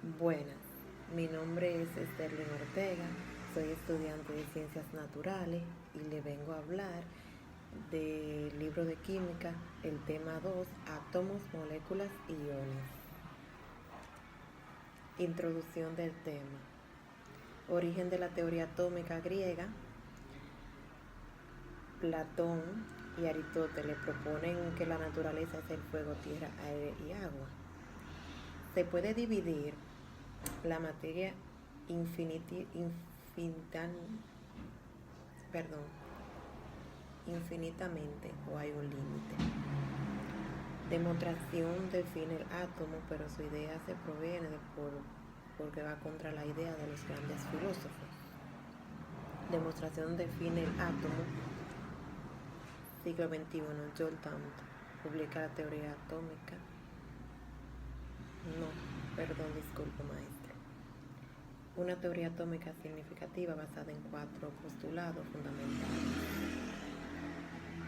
Buenas, mi nombre es Sterling Ortega, soy estudiante de Ciencias Naturales y le vengo a hablar del libro de química, el tema 2, átomos, moléculas y iones. Introducción del tema. Origen de la teoría atómica griega. Platón y Aristóteles proponen que la naturaleza es el fuego, tierra, aire y agua. Se puede dividir la materia infinitamente o hay un límite. Demostración define el átomo, pero su idea se proviene porque va contra la idea de los grandes filósofos. Demostración define el átomo. Siglo XXI, Jordan publica la teoría atómica. Disculpe, maestro. Una teoría atómica significativa basada en 4 postulados fundamentales.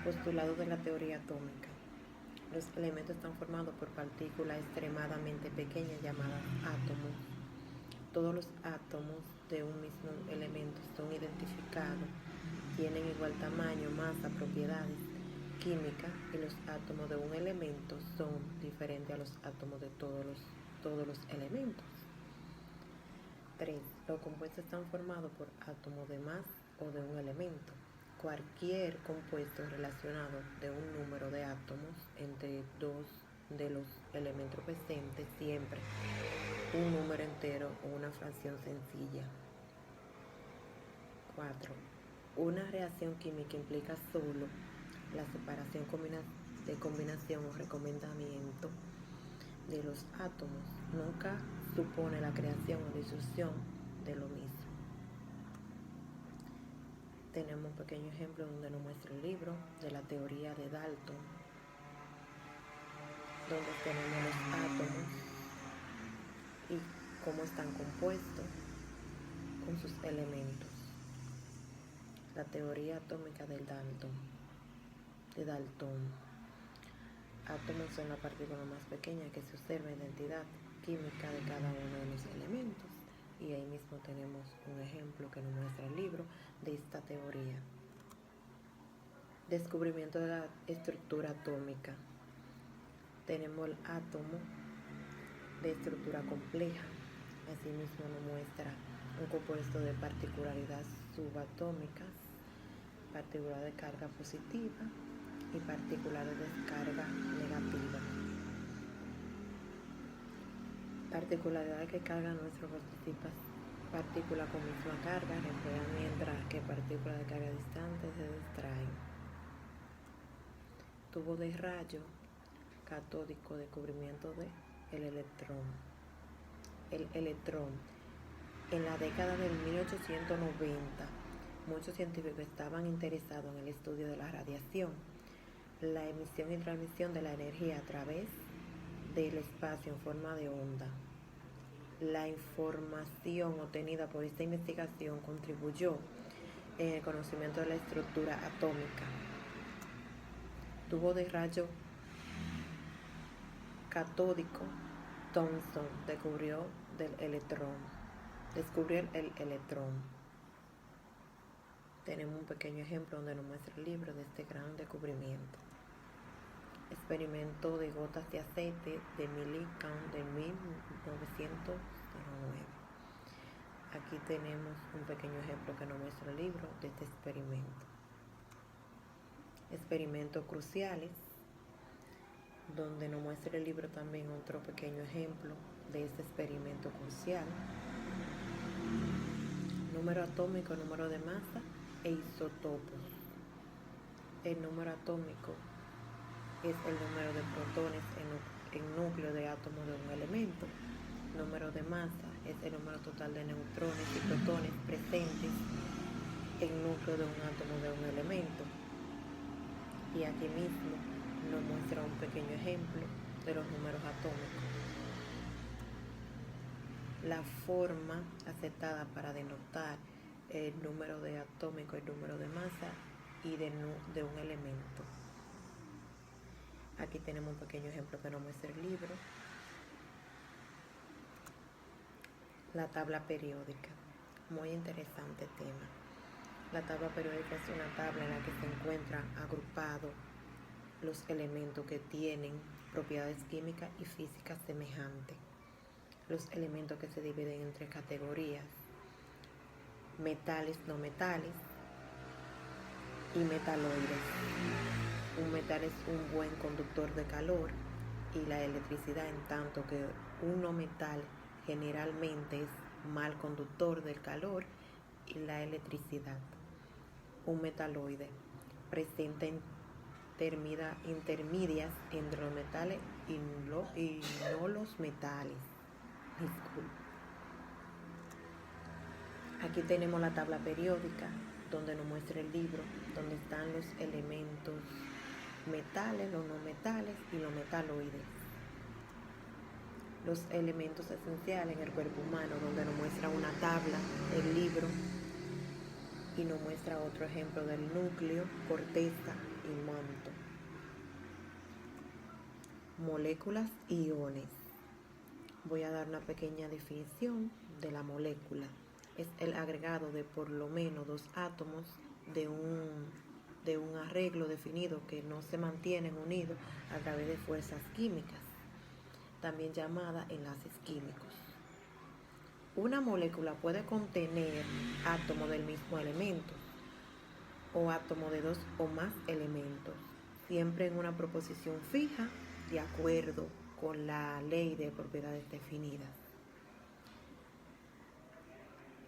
Postulado de la teoría atómica. Los elementos están formados por partículas extremadamente pequeñas llamadas átomos. Todos los átomos de un mismo elemento son identificados, tienen igual tamaño, masa, propiedades químicas, y los átomos de un elemento son diferentes a los átomos de todos los elementos. 3. Los compuestos están formados por átomos de más o de un elemento. Cualquier compuesto relacionado de un número de átomos entre dos de los elementos presentes, siempre un número entero o una fracción sencilla. 4. Una reacción química implica solo la separación de combinación o recomendamiento de los átomos, nunca supone la creación o disolución de lo mismo. Tenemos un pequeño ejemplo donde nos muestra el libro de la teoría de Dalton, donde tenemos los átomos y cómo están compuestos con sus elementos. La teoría atómica de Dalton. Átomos son la partícula más pequeña que se observa en la identidad química de cada uno de los elementos. Y ahí mismo tenemos un ejemplo que nos muestra el libro de esta teoría. Descubrimiento de la estructura atómica. Tenemos el átomo de estructura compleja. Asimismo nos muestra un compuesto de particularidades subatómicas, partículas de carga positiva y partículas de descarga negativa. Particularidades que cargan nuestras partículas con misma carga repelen, mientras que partículas de carga distante se distraen. Tubo de rayo catódico, descubrimiento del electrón. El electrón. En la década del 1890, muchos científicos estaban interesados en el estudio de la radiación, la emisión y transmisión de la energía a través del espacio en forma de onda. La información obtenida por esta investigación contribuyó en el conocimiento de la estructura atómica. Tubo de rayo catódico. Thomson descubrió el electrón. Tenemos un pequeño ejemplo donde nos muestra el libro de este gran descubrimiento. Experimento de gotas de aceite de Millikan de 1909. Aquí tenemos un pequeño ejemplo que nos muestra el libro de este experimento. Experimentos cruciales, donde nos muestra el libro también otro pequeño ejemplo de este experimento crucial. Número atómico, número de masa e isótopos. El número atómico es el número de protones en núcleo de átomos de un elemento. Número de masa es el número total de neutrones y protones presentes en núcleo de un átomo de un elemento. Y aquí mismo nos muestra un pequeño ejemplo de los números atómicos. La forma aceptada para denotar el número de atómico, el número de masa y de un elemento. Aquí tenemos un pequeño ejemplo que nos muestra el libro. La tabla periódica. Muy interesante tema. La tabla periódica es una tabla en la que se encuentran agrupados los elementos que tienen propiedades químicas y físicas semejantes. Los elementos que se dividen en tres categorías: metales, no metales y metaloides. Un metal es un buen conductor de calor y la electricidad, en tanto que un no metal generalmente es mal conductor del calor y la electricidad. Un metaloide presenta intermedias entre los metales y no los metales. Disculpe. Aquí tenemos la tabla periódica, donde nos muestra el libro, donde están los elementos metales, los no metales y los metaloides. Los elementos esenciales en el cuerpo humano, donde nos muestra una tabla, el libro, y nos muestra otro ejemplo del núcleo, corteza y manto. Moléculas y iones. Voy a dar una pequeña definición de la molécula. Es el agregado de por lo menos dos átomos de un arreglo definido que no se mantienen unidos a través de fuerzas químicas, también llamada enlaces químicos. Una molécula puede contener átomos del mismo elemento o átomos de dos o más elementos, siempre en una proporción fija de acuerdo con la ley de propiedades definidas,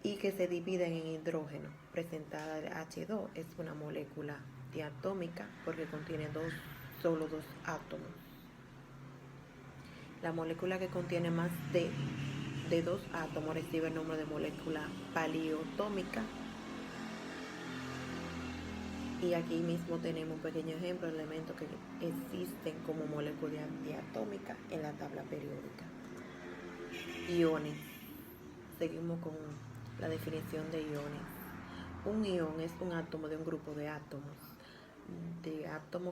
y que se dividen en hidrógeno. Presentada de H2 es una molécula diatómica porque contiene solo dos átomos. La molécula que contiene más de dos átomos recibe el nombre de molécula paliatómica. Y aquí mismo tenemos un pequeño ejemplo de elementos que existen como molécula diatómica en la tabla periódica. Iones. Seguimos con la definición de iones. Un ion es un átomo de un grupo de átomos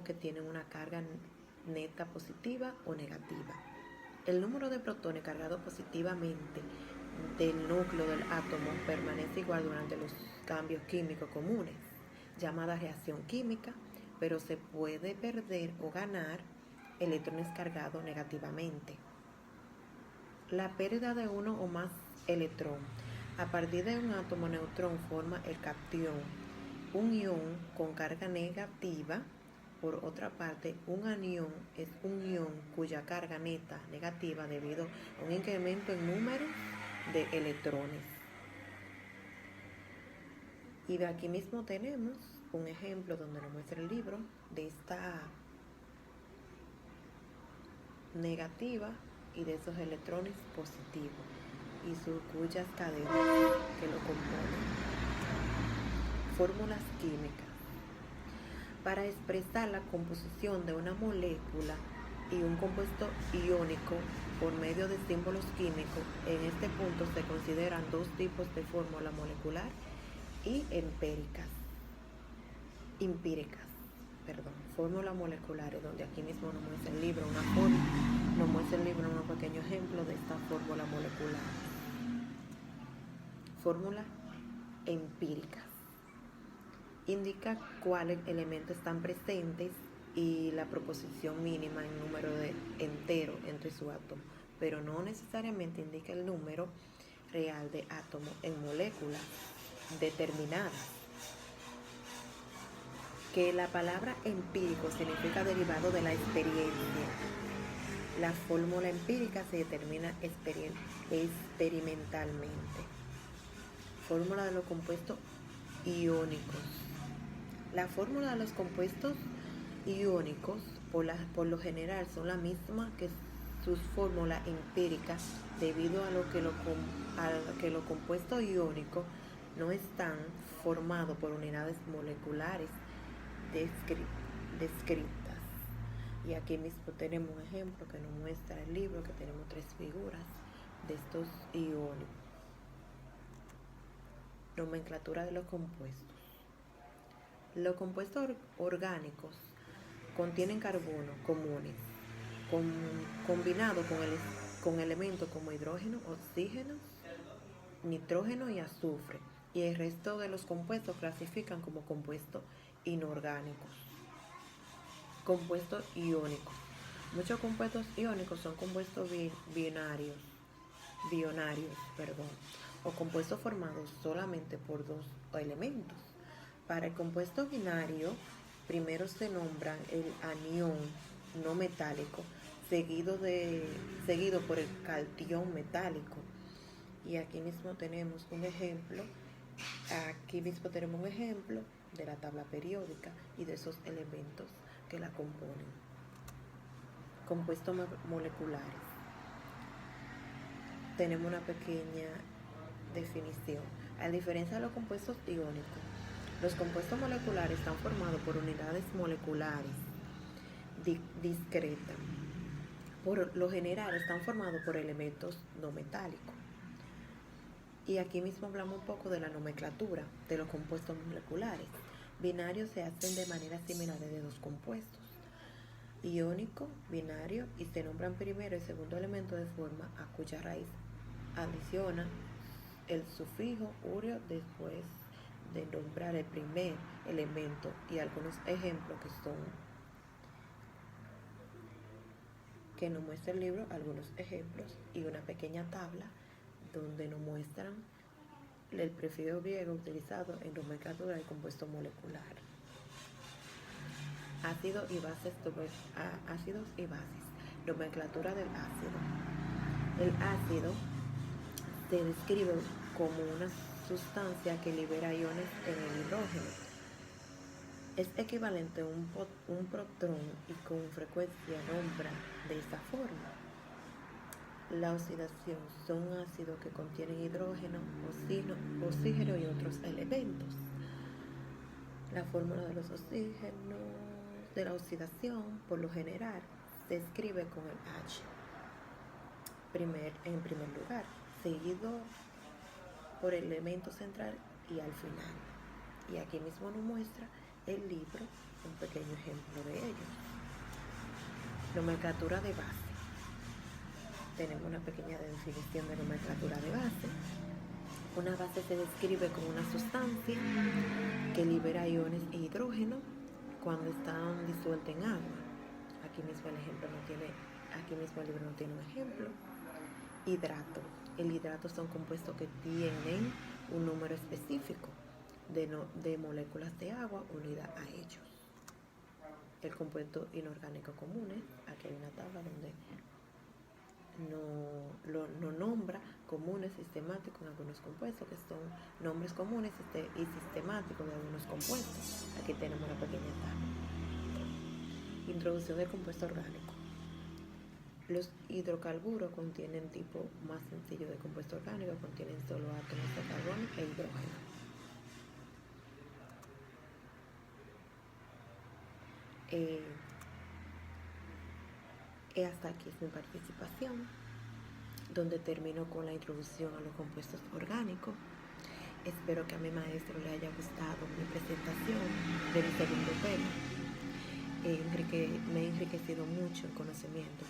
que tienen una carga neta positiva o negativa. El número de protones cargados positivamente del núcleo del átomo permanece igual durante los cambios químicos comunes, llamada reacción química, pero se puede perder o ganar electrones cargados negativamente. La pérdida de uno o más electrón. A partir de un átomo neutrón forma el cation. Un ion con carga negativa. Por otra parte, un anión es un ion cuya carga neta negativa debido a un incremento en número de electrones. Y de aquí mismo tenemos un ejemplo donde nos muestra el libro de esta negativa y de esos electrones positivos y cuyas cadenas que lo componen. Fórmulas químicas. Para expresar la composición de una molécula y un compuesto iónico por medio de símbolos químicos, en este punto se consideran dos tipos de fórmula molecular y empíricas. Fórmulas moleculares, donde aquí mismo nos muestra el libro un pequeño ejemplo de esta fórmula molecular. Fórmula empíricas. Indica cuáles elementos están presentes y la proporción mínima en número de enteros entre su átomo, pero no necesariamente indica el número real de átomos en moléculas determinadas. Que la palabra empírico significa derivado de la experiencia. La fórmula empírica se determina experimentalmente. Fórmula de los compuestos iónicos. La fórmula de los compuestos iónicos por lo general son las mismas que sus fórmulas empíricas, debido a que los compuestos iónicos no están formados por unidades moleculares descritas. Y aquí mismo tenemos un ejemplo que nos muestra el libro, que tenemos tres figuras de estos iones. Nomenclatura de los compuestos. Los compuestos orgánicos contienen carbono comunes, combinados con elementos como hidrógeno, oxígeno nitrógeno y azufre, y el resto de los compuestos clasifican como compuestos inorgánicos. Compuestos iónicos. Muchos compuestos iónicos son compuestos bionarios, o compuestos formados solamente por dos elementos. Para el compuesto binario, primero se nombra el anión no metálico, seguido por el cation metálico. Y aquí mismo tenemos un ejemplo de la tabla periódica y de esos elementos que la componen. Compuestos moleculares. Tenemos una pequeña definición. A diferencia de los compuestos iónicos, los compuestos moleculares están formados por unidades moleculares discretas. Por lo general están formados por elementos no metálicos. Y aquí mismo hablamos un poco de la nomenclatura de los compuestos moleculares. Binarios se hacen de manera similar de dos compuestos. Iónico, binario, y se nombran primero y segundo elemento de forma a cuya raíz adiciona el sufijo urio después de nombrar el primer elemento, y algunos ejemplos que nos muestra el libro, algunos ejemplos y una pequeña tabla donde nos muestran el prefijo griego utilizado en nomenclatura del compuesto molecular. Ácidos y bases. Nomenclatura del ácido. El ácido se describe como una sustancia que libera iones en el hidrógeno. Es equivalente a un protón y con frecuencia nombra de esta forma. La oxidación son ácidos que contienen hidrógeno, oxígeno y otros elementos. La fórmula de los oxígenos de la oxidación, por lo general, se escribe con el H en primer lugar, seguido por el elemento central y al final. Y aquí mismo nos muestra el libro un pequeño ejemplo de ello. Nomenclatura de base. Tenemos una pequeña definición de nomenclatura de base. Una base se describe como una sustancia que libera iones e hidrógeno cuando están disueltas en agua. Aquí mismo el libro no tiene un ejemplo. Hidrato. El hidrato son compuestos que tienen un número específico de moléculas de agua unidas a ellos. El compuesto inorgánico comunes. Aquí hay una tabla donde no nombra comunes sistemáticos en algunos compuestos, que son nombres comunes y sistemáticos de algunos compuestos. Aquí tenemos una pequeña tabla. Introducción del compuesto orgánico. Los hidrocarburos contienen tipo más sencillo de compuesto orgánico, contienen solo átomos de carbono e hidrógeno. Hasta aquí es mi participación, donde termino con la introducción a los compuestos orgánicos. Espero que a mi maestro le haya gustado mi presentación del segundo tema. Me he enriquecido mucho en conocimiento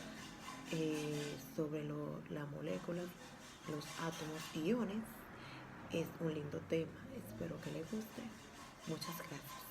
sobre las moléculas, los átomos y iones. Es un lindo tema, espero que les guste. Muchas gracias.